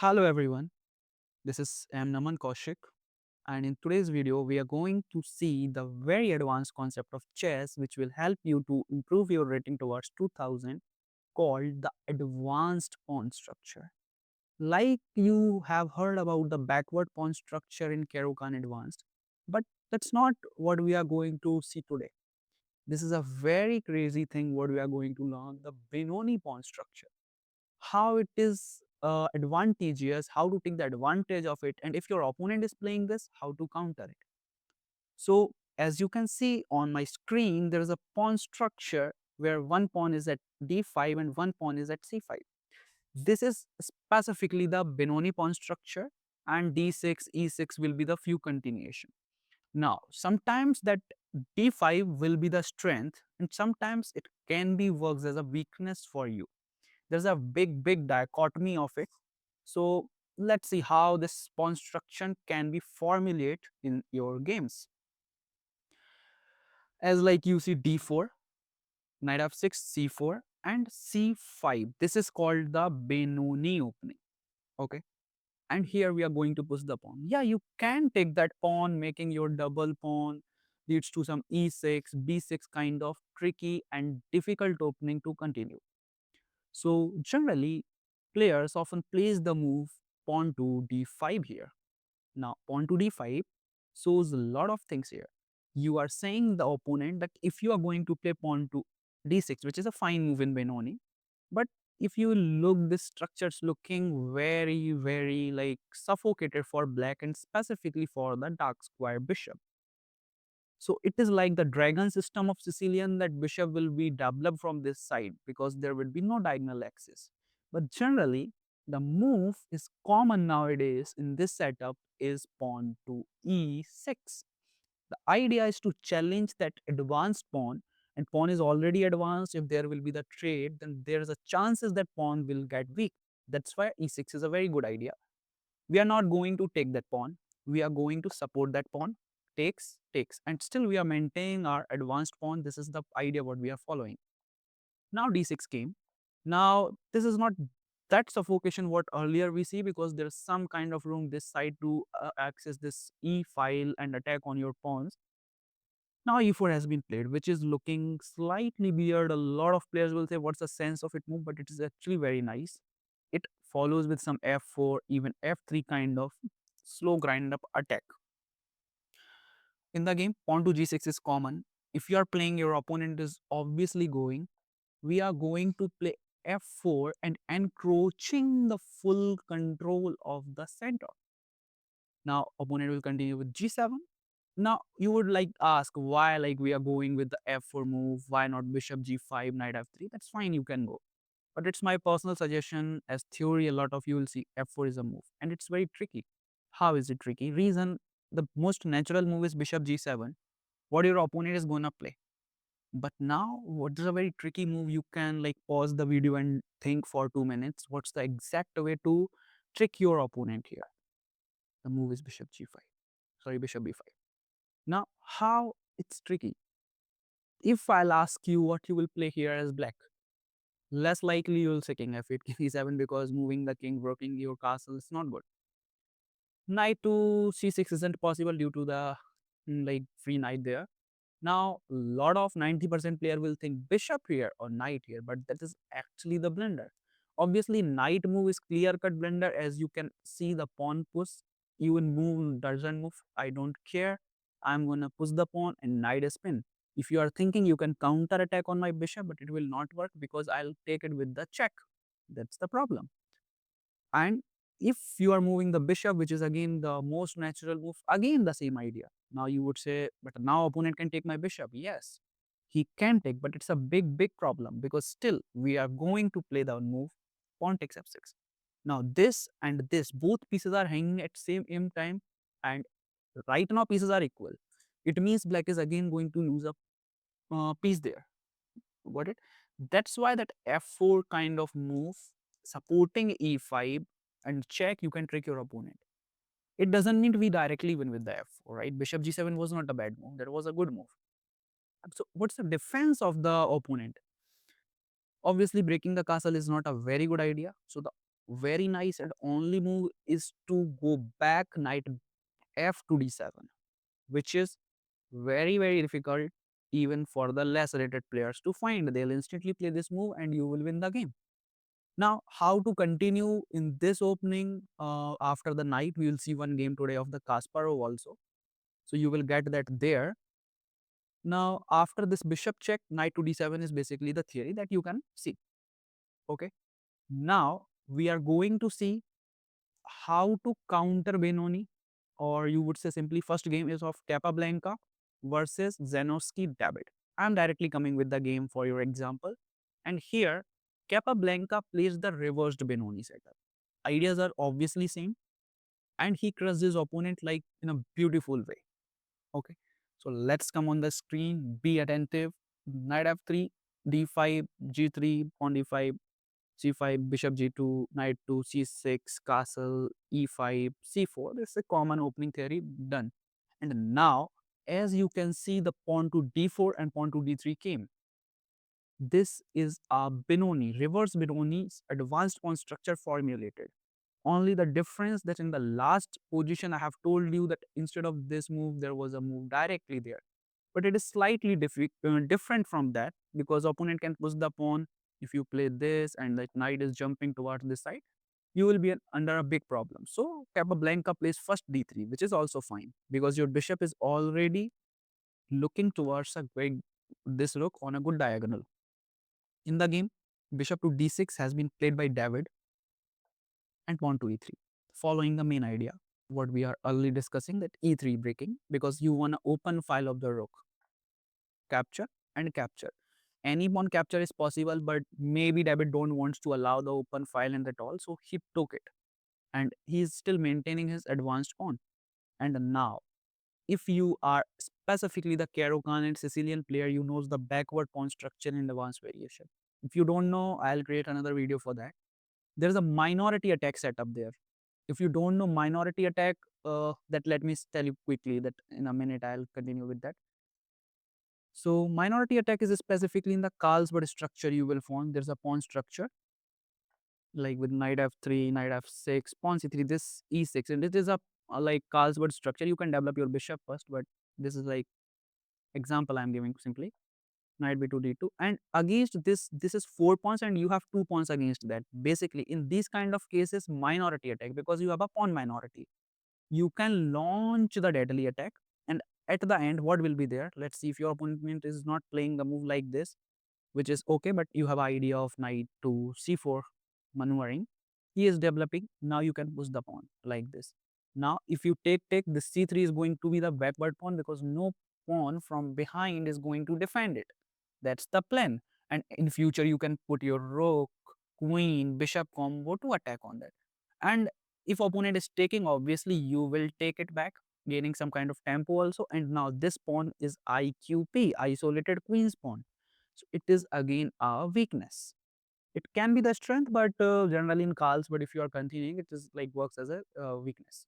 Hello everyone, this is M. Naman Kaushik, and in today's video we are going to see the very advanced concept of chess which will help you to improve your rating towards 2000, called the advanced pawn structure. Like you have heard about the backward pawn structure in Caro-Kann Advanced, but that's not what we are going to see today. This is a very crazy thing what we are going to learn, the Benoni pawn structure, how it is advantageous, how to take the advantage of it, and if your opponent is playing this, how to counter it. So as you can see on my screen, there is a pawn structure where one pawn is at d5 and one pawn is at c5. This is specifically the Benoni pawn structure, and d6, e6 will be the few continuation. Now, sometimes that d5 will be the strength, and sometimes it can be works as a weakness for you. There's a big dichotomy of it. So let's see how this construction can be formulated in your games. As like you see d4, knight f6, c4 and c5. This is called the Benoni opening. Okay. And here we are going to push the pawn. Yeah, you can take that pawn, making your double pawn leads to some e6, b6 kind of tricky and difficult opening to continue. So generally, players often place the move pawn to d5 here. Now, pawn to d5 shows a lot of things here. You are saying the opponent that if you are going to play pawn to d6, which is a fine move in Benoni, but if you look, this structure's looking very like suffocated for black and specifically for the dark square bishop. So it is like the dragon system of Sicilian, that bishop will be developed from this side because there will be no diagonal axis. But generally, the move is common nowadays in this setup is pawn to e6. The idea is to challenge that advanced pawn, and pawn is already advanced. If there will be the trade, then there is a chances that pawn will get weak. That's why e6 is a very good idea. We are not going to take that pawn. We are going to support that pawn. Takes, and still we are maintaining our advanced pawn. This is the idea what we are following. Now d6 came. Now this is not that suffocation what earlier we see, because there's some kind of room this side to access this e file and attack on your pawns. Now e4 has been played, which is looking slightly weird. A lot of players will say, what's the sense of it move? But it is actually very nice. It follows with some f4, even f3 kind of slow grind up attack. In the game, pawn to g6 is common. If you are playing, your opponent is obviously going. We are going to play f4 and encroaching the full control of the center. Now opponent will continue with g7. Now you would like ask why like we are going with the f4 move, why not bishop g5, knight f3? That's fine, you can go. But it's my personal suggestion. As theory, a lot of you will see f4 is a move and it's very tricky. How is it tricky? Reason, the most natural move is bishop g7, what your opponent is gonna play. But now what is a very tricky move? You can like pause the video and think for 2 minutes. What's the exact way to trick your opponent here? The move is bishop g5. Sorry, bishop b5. Now, how it's tricky? If I'll ask you what you will play here as black, less likely you will say king f8, king e7, because moving the king, working your castle is not good. Knight to c6 isn't possible due to the like free knight there. Now, a lot of 90% player will think bishop here or knight here, but that is actually the blunder. Obviously, knight move is clear-cut blunder. As you can see, the pawn push, even move doesn't move. I don't care. I'm gonna push the pawn and knight is spin. If you are thinking you can counter attack on my bishop, but it will not work because I'll take it with the check. That's the problem. And if you are moving the bishop, which is again the most natural move, again the same idea. Now you would say, but now opponent can take my bishop. Yes, he can take, but it's a big problem, because still we are going to play the move pawn takes f6. Now this and this, both pieces are hanging at same time, and right now pieces are equal. It means black is again going to lose a piece there. Got it? That's why that f4 kind of move, supporting e5 and check, you can trick your opponent. It doesn't need to be directly win with the f4, right? Bishop g7 was not a bad move. That was a good move. So what's the defense of the opponent? Obviously, breaking the castle is not a very good idea. So the very nice, and only move is to go back knight f to d7, which is very, very difficult even for the less rated players to find. They'll instantly play this move and you will win the game. Now, how to continue in this opening after the knight? We will see one game today of the Kasparov also. So you will get that there. Now, after this bishop check, knight to d7 is basically the theory that you can see. Okay. Now, we are going to see how to counter Benoni, or you would say simply first game is of Capablanca versus Zenoski David. I'm directly coming with the game for your example. And here, Capablanca plays the reversed Benoni setup. Ideas are obviously same, and he crushed his opponent like in a beautiful way. Okay, so let's come on the screen, be attentive. Knight f3, d5, g3, pawn d5, c5, bishop g2, knight to c6, castle, e5, c4. This is a common opening theory, done. And now, as you can see, the pawn to d4 and pawn to d3 came. This is a Benoni, reverse Benoni's advanced pawn structure formulated. Only the difference that in the last position, I have told you that instead of this move, there was a move directly there. But it is slightly different from that, because opponent can push the pawn. If you play this and the knight is jumping towards this side, you will be under a big problem. So Capablanca plays first d3, which is also fine because your bishop is already looking towards a big, this rook on a good diagonal. In the game, bishop to d6 has been played by David and pawn to e3, following the main idea what we are early discussing, that e3 breaking, because you want to open file of the rook, capture and capture. Any pawn capture is possible, but maybe David don't wants to allow the open file and that all, so he took it, and he is still maintaining his advanced pawn. And now, if you are specifically the Caro-Kann and Sicilian player, you knows the backward pawn structure in advanced variation. If you don't know, I'll create another video for that. There's a minority attack setup there. If you don't know minority attack, that let me tell you quickly, that in a minute I'll continue with that. So minority attack is specifically in the Carlsbad structure you will find. There's a pawn structure like with knight f3, knight f6, pawn c3, this e6, and it is a like Carlsbad structure. You can develop your bishop first, but this is like example I'm giving simply. Knight b2 d2, and against this is 4 pawns and you have 2 pawns against that. Basically in these kind of cases, minority attack, because you have a pawn minority, you can launch the deadly attack, and at the end what will be there, let's see. If your opponent is not playing the move like this, which is okay, but you have idea of knight to c4 maneuvering, he is developing, now you can push the pawn like this. Now if you take the c3 is going to be the backward pawn, because no pawn from behind is going to defend it. That's the plan. And in future you can put your rook, queen, bishop combo to attack on that. And if opponent is taking, obviously you will take it back, gaining some kind of tempo also. And now this pawn is IQP, isolated queen's pawn. So it is again a weakness. It can be the strength, but generally in calls, but if you are continuing, it is like works as a weakness.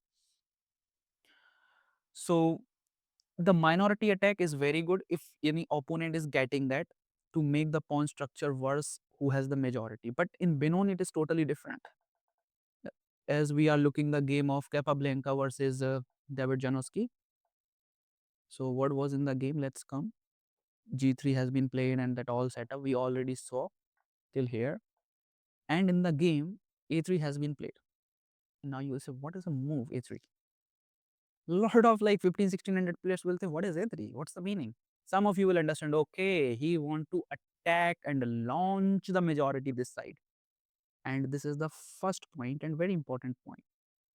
So the minority attack is very good if any opponent is getting that, to make the pawn structure worse who has the majority. But in Benoni, it is totally different. As we are looking the game of Capablanca versus David Janowski. So what was in the game? Let's come. G3 has been played and that all setup we already saw till here. And in the game, A3 has been played. Now you will say, what is a move A3? Lot of like 1500-1600 players will say, what is A3? What's the meaning? Some of you will understand, okay, he want to attack and launch the majority this side. And this is the first point and very important point.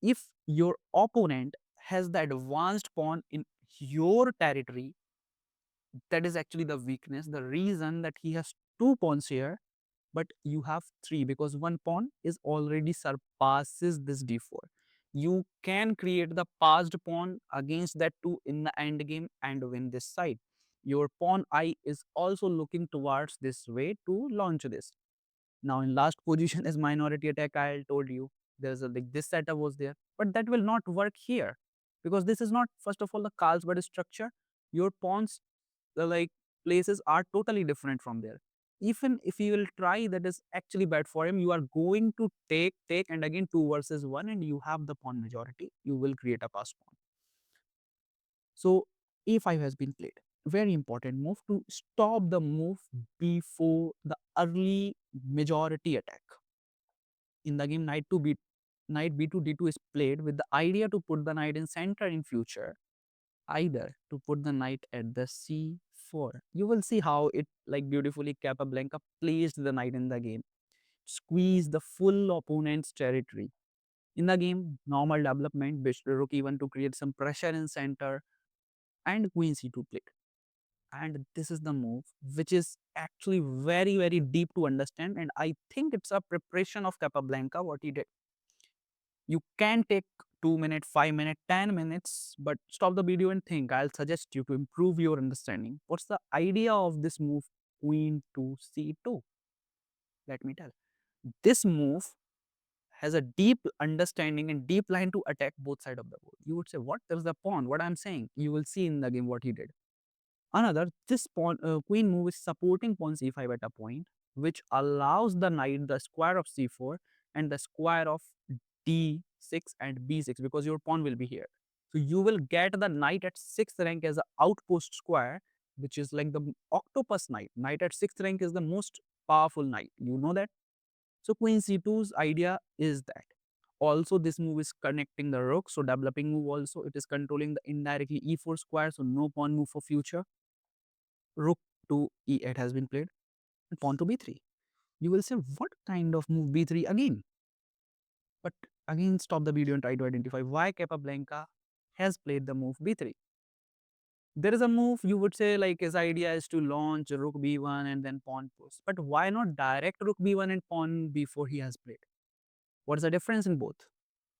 If your opponent has the advanced pawn in your territory, that is actually the weakness. The reason that he has 2 pawns here, but you have 3, because 1 pawn is already surpasses this d4. You can create the passed pawn against that 2 in the end game and win this side. Your pawn I is also looking towards this way to launch this. Now in last position is minority attack, I told you there's a like this setup was there, but that will not work here, because this is not first of all the Carlsbad structure. Your pawns, the like places are totally different from there. even if you will try, that is actually bad for him. You are going to take, and again 2 versus 1, and you have the pawn majority. You will create a pass pawn. So a5 has been played. Very important move to stop the move before the early majority attack. In the game, knight b2 d2 is played with the idea to put the knight in center in future, either to put the knight at the c4. You will see how it like beautifully Capablanca placed the knight in the game, squeeze the full opponent's territory. In the game, normal development, bishop rook e1 to create some pressure in center, and queen c2 played. And this is the move which is actually very, very deep to understand, and I think it's a preparation of Capablanca what he did. You can take 2 minutes, 5 minutes, 10 minutes, but stop the video and think. I'll suggest you to improve your understanding. What's the idea of this move, queen to c2? Let me tell. This move has a deep understanding and deep line to attack both sides of the board. You would say, what? There's the pawn. What I'm saying. You will see in the game what he did. Another, this pawn queen move is supporting pawn c5 at a point, which allows the knight the square of c4 and the square of d6 and b6, because your pawn will be here. So you will get the knight at 6th rank as an outpost square, which is like the octopus knight. Knight at 6th rank is the most powerful knight. You know that? So queen c2's idea is that. Also, this move is connecting the rook, so developing move also. It is controlling the indirectly e4 square, so no pawn move for future. Rook to e8 has been played, and pawn to b3. You will say, what kind of move b3 again? But again, stop the video and try to identify why Capablanca has played the move b3. There is a move you would say like his idea is to launch rook b1 and then pawn push. But why not direct rook b1 and pawn b4 he has played? What's the difference in both?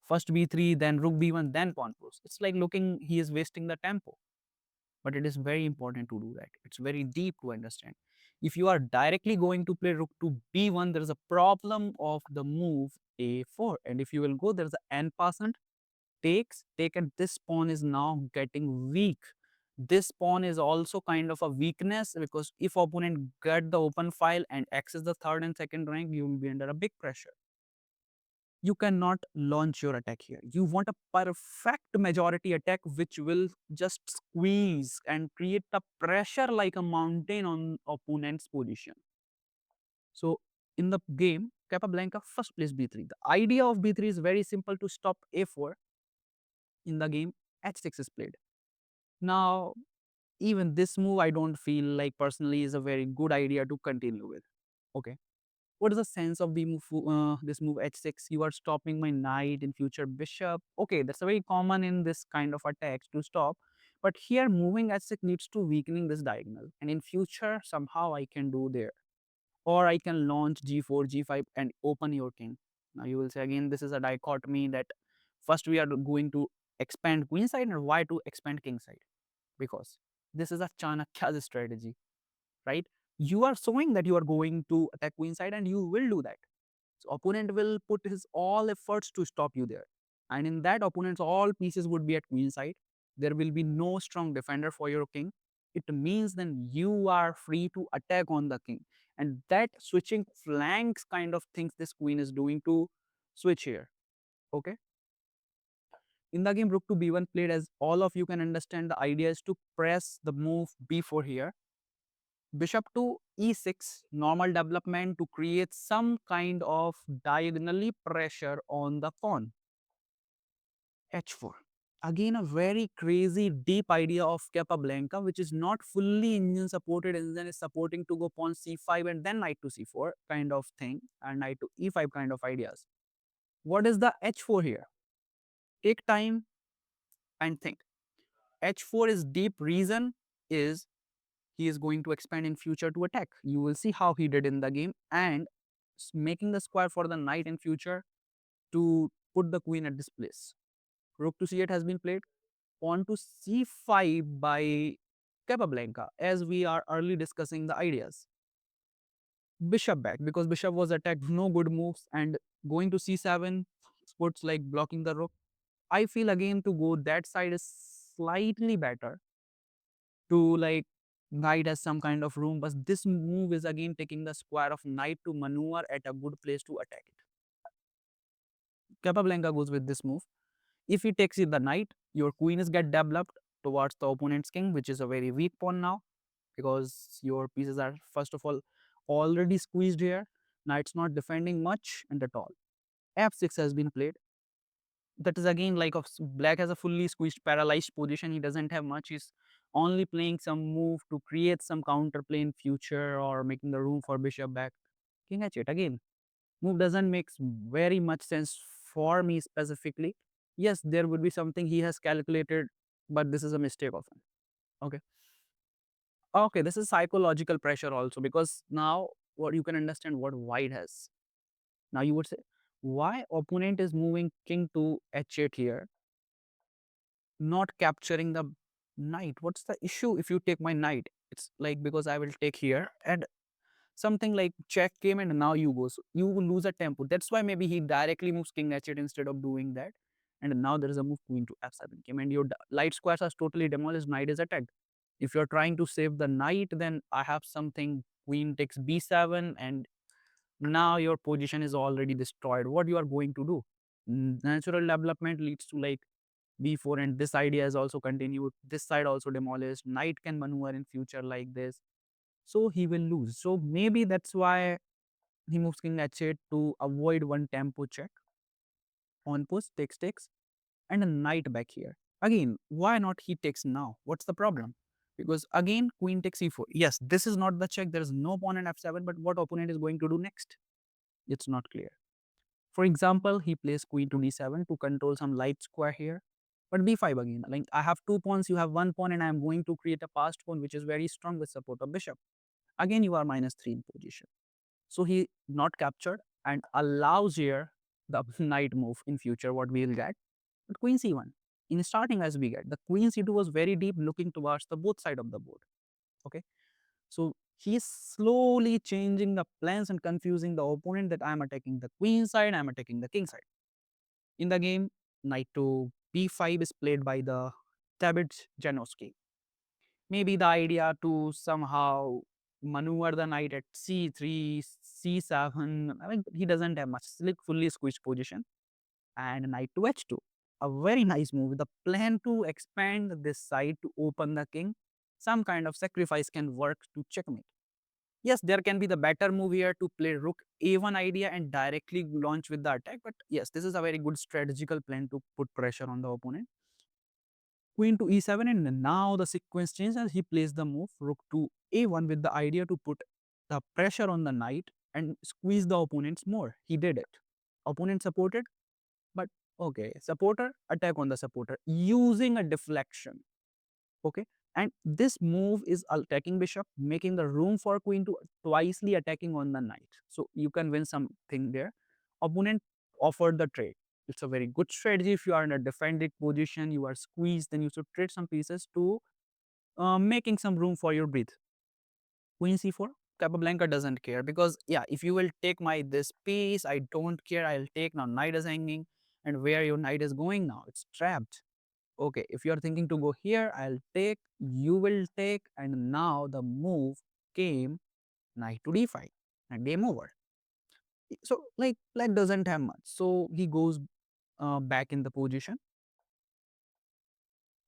First b3, then rook b1, then pawn push. It's like looking he is wasting the tempo. But it is very important to do that. It's very deep to understand. If you are directly going to play rook to b1, there is a problem of the move a4. And if you will go, there is an n passant, takes, take, and this pawn is now getting weak. This pawn is also kind of a weakness, because if opponent get the open file and access the third and second rank, you will be under a big pressure. You cannot launch your attack here. You want a perfect majority attack which will just squeeze and create a pressure like a mountain on opponent's position. So in the game, Capablanca first plays b3. The idea of b3 is very simple: to stop a4. In the game, h6 is played. Now, even this move I don't feel like personally is a very good idea to continue with. Okay. What is the sense of the move, this move h6? You are stopping my knight in future bishop. Okay, that's very common in this kind of attacks to stop. But here moving h6 needs to weakening this diagonal. And in future, somehow I can do there. Or I can launch g4, g5 and open your king. Now you will say again, this is a dichotomy that first we are going to expand queen side and why to expand king side? Because this is a Chanakya's strategy, right? You are showing that you are going to attack queen side and you will do that. So opponent will put his all efforts to stop you there. And in that, opponent's all pieces would be at queen side. There will be no strong defender for your king. It means then you are free to attack on the king. And that switching flanks kind of things this queen is doing to switch here. Okay. In the game, rook to b1 played, as all of you can understand, the idea is to press the move b4 here. Bishop to e6, normal development to create some kind of diagonally pressure on the pawn. h4. Again, a very crazy deep idea of Capablanca, which is not fully engine supported. Engine is supporting to go pawn c5 and then knight to c4 kind of thing, and knight to e5 kind of ideas. What is the h4 here? Take time and think. h4 is deep reason is he is going to expand in future to attack. You will see how he did in the game, and making the square for the knight in future to put the queen at this place. Rook to c8 has been played. Pawn to c5 by Capablanca, as we are early discussing the ideas. Bishop back, because bishop was attacked, no good moves, and going to c7 puts like blocking the rook. I feel again to go that side is slightly better, to like Knight has some kind of room, but this move is again taking the square of knight to maneuver at a good place to attack it. Capablanca goes with this move. If he takes it the knight, your queen is get developed towards the opponent's king, which is a very weak pawn now, because your pieces are first of all already squeezed here. Knight's not defending much and at all. F6 has been played. That is again like of black has a fully squeezed paralyzed position. He doesn't have much. He's only playing some move to create some counterplay in future or making the room for bishop back. King h8 again. Move doesn't make very much sense for me specifically. Yes, there would be something he has calculated, but this is a mistake of him. Okay. Okay, this is psychological pressure also, because now what you can understand what white has. Now you would say, why opponent is moving king to h8 here, not capturing the knight? What's the issue if you take my knight? It's like because I will take here and something like check came and now you go. So you will lose a tempo. That's why maybe he directly moves king h8 instead of doing that. And now there is a move queen to f7 came and your light squares are totally demolished. Knight is attacked. If you're trying to save the knight, then I have something queen takes b7 and now your position is already destroyed. What you are going to do? Natural development leads to like b4 and this idea is also continued. This side also demolished. Knight can maneuver in future like this. So he will lose. So maybe that's why he moves king h8 to avoid one tempo check. On push, takes, and a knight back here. Again, why not he takes now? What's the problem? Because again, queen takes e4. Yes, this is not the check. There is no pawn in f7, but what opponent is going to do next? It's not clear. For example, he plays queen to d7 to control some light square here. But b5 again. Like I have two pawns, you have one pawn, and I am going to create a passed pawn which is very strong with support of bishop. Again, you are -3 in position. So he not captured and allows here the knight move in future, what we will get. But queen c1, in starting as we get, the queen c2 was very deep looking towards the both side of the board. Okay. So he's slowly changing the plans and confusing the opponent that I'm attacking the queen side, I'm attacking the king side. In the game, knight to b5 is played by the David Janowski. Maybe the idea to somehow maneuver the knight at c3, c7. I mean, he doesn't have much fully squished position. And knight to h2. A very nice move. The plan to expand this side to open the king. Some kind of sacrifice can work to checkmate. Yes, there can be the better move here to play rook a1 idea and directly launch with the attack. But yes, this is a very good strategical plan to put pressure on the opponent. Queen to e7 and now the sequence changes. He plays the move rook to a1 with the idea to put the pressure on the knight and squeeze the opponents more. He did it. Opponent supported, but okay, supporter attack on the supporter using a deflection. Okay, and this move is attacking bishop, making the room for queen to twicely attacking on the knight. So you can win something there. Opponent offered the trade. It's a very good strategy. If you are in a defended position, you are squeezed, then you should trade some pieces to making some room for your breath. Queen c4. Capablanca doesn't care because yeah, if you will take my this piece, I don't care. I'll take now. Knight is hanging, and where your knight is going now? It's trapped. Okay, if you are thinking to go here, I'll take. You will take, and now the move came knight to d5, and game over. So like black doesn't have much, so he goes back in the position.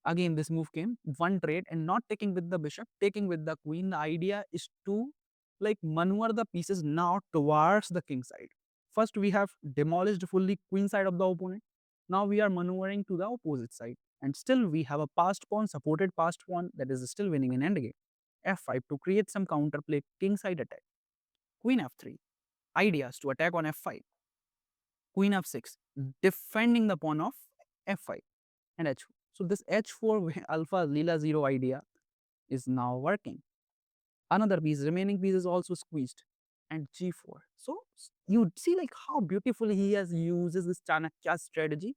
Again, this move came one trade and not taking with the bishop, taking with the queen. The idea is to like maneuver the pieces now towards the king side. First, we have demolished fully queen side of the opponent. Now we are maneuvering to the opposite side. And still we have a passed pawn, supported passed pawn that is still winning in endgame. F5 to create some counterplay, king side attack. Queen F3. Ideas to attack on F5. Queen F6. Defending the pawn of F5 and H4. So this H4 alpha Lila 0 idea is now working. Another piece, remaining piece is also squeezed and G4. So you see like how beautifully he has uses this Chanakya strategy.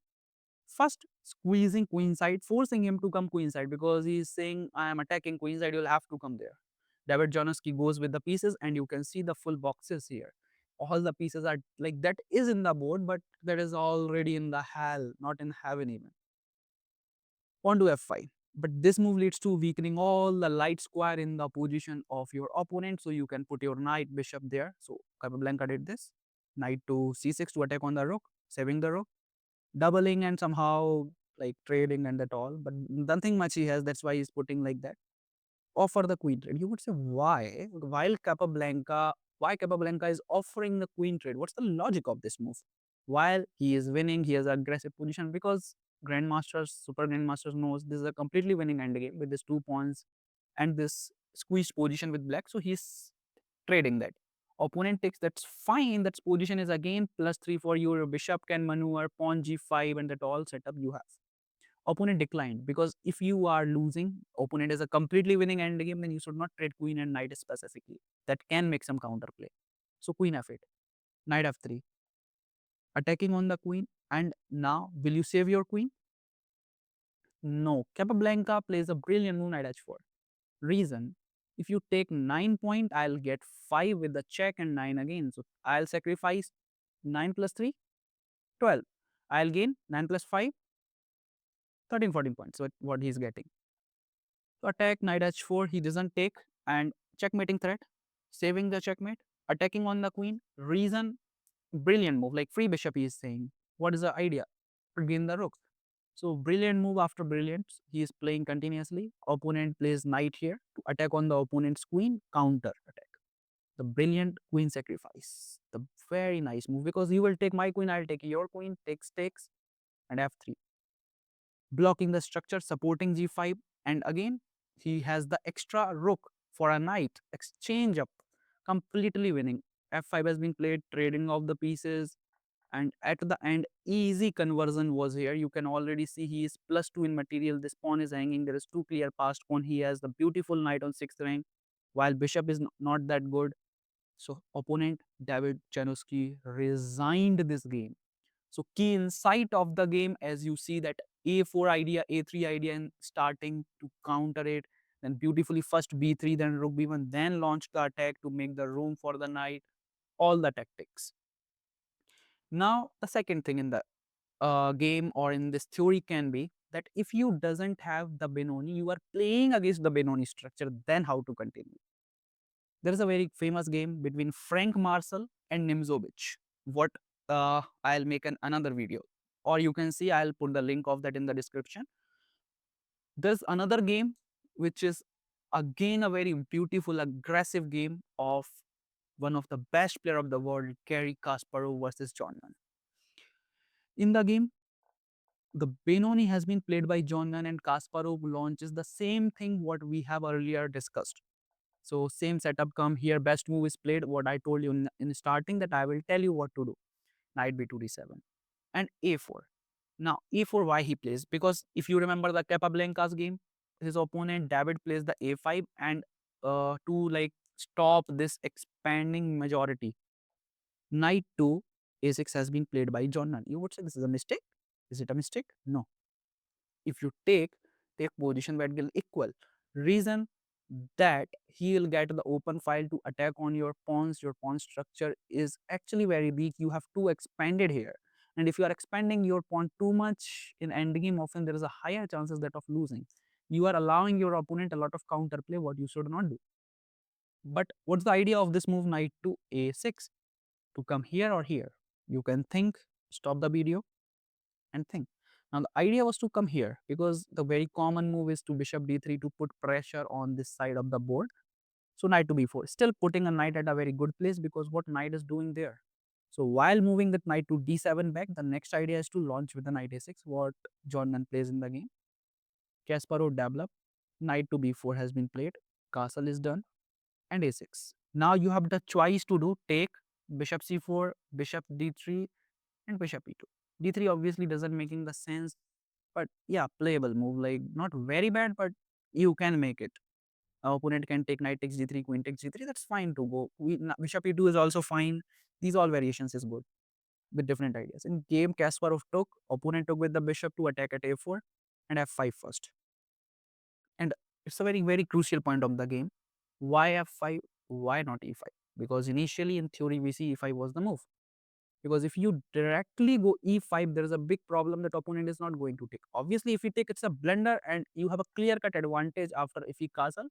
First, squeezing queen side, forcing him to come queen side because he is saying, I am attacking queen side, you'll have to come there. David Jonoski goes with the pieces and you can see the full boxes here. All the pieces are like that is in the board, but that is already in the hell, not in heaven even. Pawn to f5. But this move leads to weakening all the light square in the position of your opponent, so you can put your knight bishop there. So Capablanca did this. Knight to c6 to attack on the rook, saving the rook, doubling and somehow like trading and that all, but nothing much he has. That's why he's putting like that. Offer the queen trade. You would say why? Why Capablanca is offering the queen trade? What's the logic of this move? While he is winning, he has aggressive position because grandmasters, super grandmasters knows this is a completely winning endgame with these 2 pawns and this squeezed position with black. So he's trading that. Opponent takes, that's fine. That position is again +3 for you. Your bishop can maneuver, pawn g5, and that all setup you have. Opponent declined because if you are losing, opponent is a completely winning endgame, then you should not trade queen and knight specifically. That can make some counterplay. So queen f8, knight f3, attacking on the queen. And now, will you save your queen? No. Capablanca plays a brilliant move, knight h4. Reason, if you take 9 point, I'll get 5 with the check and 9 again. So I'll sacrifice 9 plus 3, 12. I'll gain 9 plus 5, 13, 14 points. So what he's getting. So attack, knight h4, he doesn't take, and checkmating threat, saving the checkmate, attacking on the queen. Reason, brilliant move, like free bishop he is saying. What is the idea? To gain the rook. So brilliant move after brilliant. He is playing continuously. Opponent plays knight here to attack on the opponent's queen, counter attack. The brilliant queen sacrifice. The very nice move because you will take my queen, I'll take your queen, takes, and f3. Blocking the structure, supporting g5, and again he has the extra rook for a knight. Exchange up, completely winning. f5 has been played, trading of the pieces, and at the end easy conversion was here. You can already see he is +2 in material. This pawn is hanging, there is two clear passed pawn. He has the beautiful knight on 6th rank while bishop is not that good. So opponent David Januski resigned this game. So key insight of the game, as you see that a4 idea, a3 idea, and starting to counter it, then beautifully first b3, then rook b1, then launch the attack to make the room for the knight, all the tactics. Now the second thing in the game or in this theory can be that if you doesn't have the Benoni, you are playing against the Benoni structure, then how to continue. There is a very famous game between Frank Marshall and Nimzovich. What I'll make another video, or you can see I'll put the link of that in the description. There's another game which is again a very beautiful, aggressive game of one of the best player of the world, Garry Kasparov versus John Nunn. In the game, the Benoni has been played by John Nunn and Kasparov launches the same thing what we have earlier discussed. So same setup come here, best move is played, what I told you in starting that I will tell you what to do. Knight b2 d7 and a4. Now a4 why he plays? Because if you remember the Capablanca's game, his opponent David plays the a5 and to like stop this expanding majority, knight to a6 has been played by John Nunn. You would say this is a mistake. Is it a mistake? No. If you take position where it will equal. Reason that he will get the open file to attack on your pawns. Your pawn structure is actually very weak. You have to expand it here. And if you are expanding your pawn too much in endgame, often there is a higher chances that of losing. You are allowing your opponent a lot of counterplay, what you should not do. But what's the idea of this move knight to a6? To come here or here? You can think, stop the video and think. Now the idea was to come here because the very common move is to bishop d3 to put pressure on this side of the board. So knight to b4, still putting a knight at a very good place because what knight is doing there. So while moving that knight to d7 back, the next idea is to launch with the knight a6, what John Nunn plays in the game. Kasparov develop, knight to b4 has been played, castle is done, and a6. Now you have the choice to do take bishop c4, bishop d3, and bishop e2. d3 obviously doesn't making the sense, but yeah, playable move, like not very bad, but you can make it. Our opponent can take knight takes d3, queen takes g3. That's fine to go. Bishop e2 is also fine. These all variations is good with different ideas. In game, Kasparov took, opponent took with the bishop to attack at a4 and f5 first. And it's a very, very crucial point of the game. Why f5? Why not e5? Because initially in theory we see e5 was the move. Because if you directly go e5, there is a big problem that opponent is not going to take. Obviously, if you take, it's a blunder and you have a clear cut advantage after if he castle.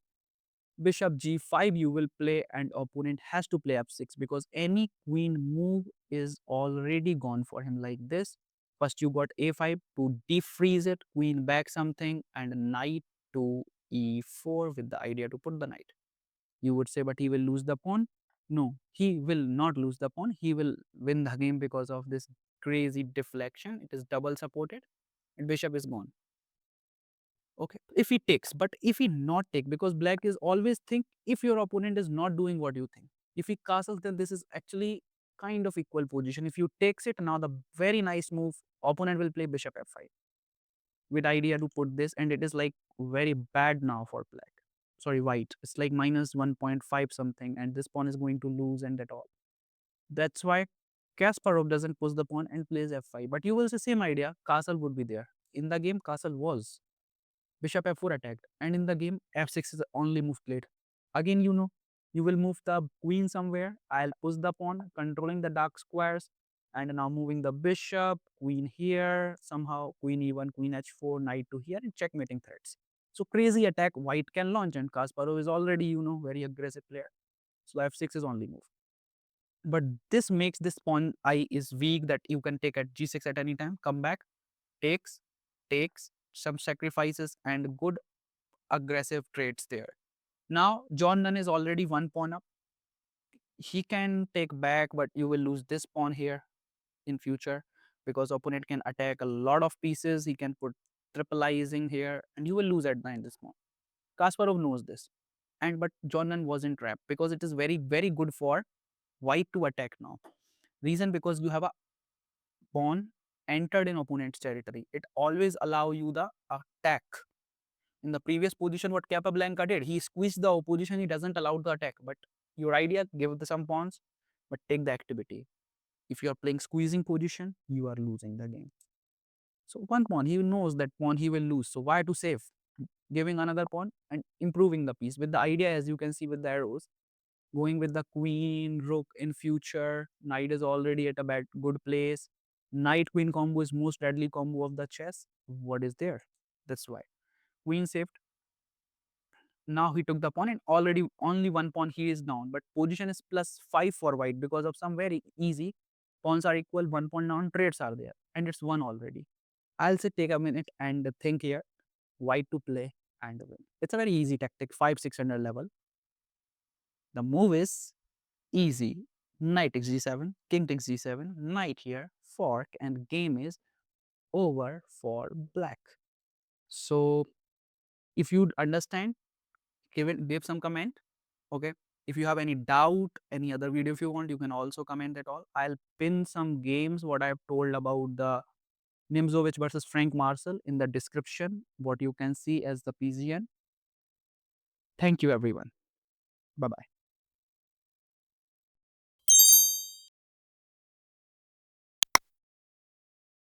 Bishop g5 you will play and opponent has to play f6 because any queen move is already gone for him like this. First you got a5 to defreeze it, queen back something, and knight to e4 with the idea to put the knight. You would say, but he will lose the pawn. No, he will not lose the pawn. He will win the game because of this crazy deflection. It is double supported and bishop is gone. Okay, if he takes, but if he not take, because black is always think if your opponent is not doing what you think. If he castles, then this is actually kind of equal position. If you takes it, now the very nice move, opponent will play bishop f5 with idea to put this, and it is like very bad now for black. Sorry, white. It's like minus 1.5 something, and this pawn is going to lose and at all. That's why Kasparov doesn't push the pawn and plays f5. But you will say same idea, castle would be there. In the game, castle was. Bishop f4 attacked, and in the game, f6 is the only move played. Again, you will move the queen somewhere. I'll push the pawn, controlling the dark squares, and now moving the bishop, queen here, somehow queen e1, queen h4, knight to here, and checkmating threats. So crazy attack white can launch, and Kasparov is already, very aggressive player. So f6 is only move. But this makes this pawn I is weak that you can take at g6 at any time, come back, takes, takes, some sacrifices, and good aggressive traits there. Now, John Nunn is already one pawn up. He can take back, but you will lose this pawn here in future because opponent can attack a lot of pieces. He can put tripleizing here, and you will lose at the end this pawn. Kasparov knows this, and but John Nunn was in trap because it is very very good for white to attack now. Reason because you have a pawn entered in opponent's territory. It always allow you the attack. In the previous position, what Capablanca did, he squeezed the opposition, he doesn't allow the attack. But your idea, give the some pawns, but take the activity. If you are playing squeezing position, you are losing the game. So one pawn, he knows that pawn he will lose. So why to save? Giving another pawn and improving the piece with the idea, as you can see with the arrows, going with the queen, rook in future. Knight is already at a good place. Knight queen combo is most deadly combo of the chess. What is there? That's why queen saved. Now he took the pawn and already only one pawn he is down, but position is +5 for white because of some very easy pawns are equal, one pawn down, trades are there, and it's one already. I'll say take a minute and think here, white to play and win. It's a very easy tactic, 500-600 level. The move is easy. Knight takes g7, king takes g7, knight here, fork, and game is over for black. So if you understand, give some comment. Okay, if you have any doubt, any other video if you want, you can also comment at all. I'll pin some games what I've told about the Nimzovich versus Frank Marshall in the description, what you can see as the PGN. Thank you everyone. Bye bye.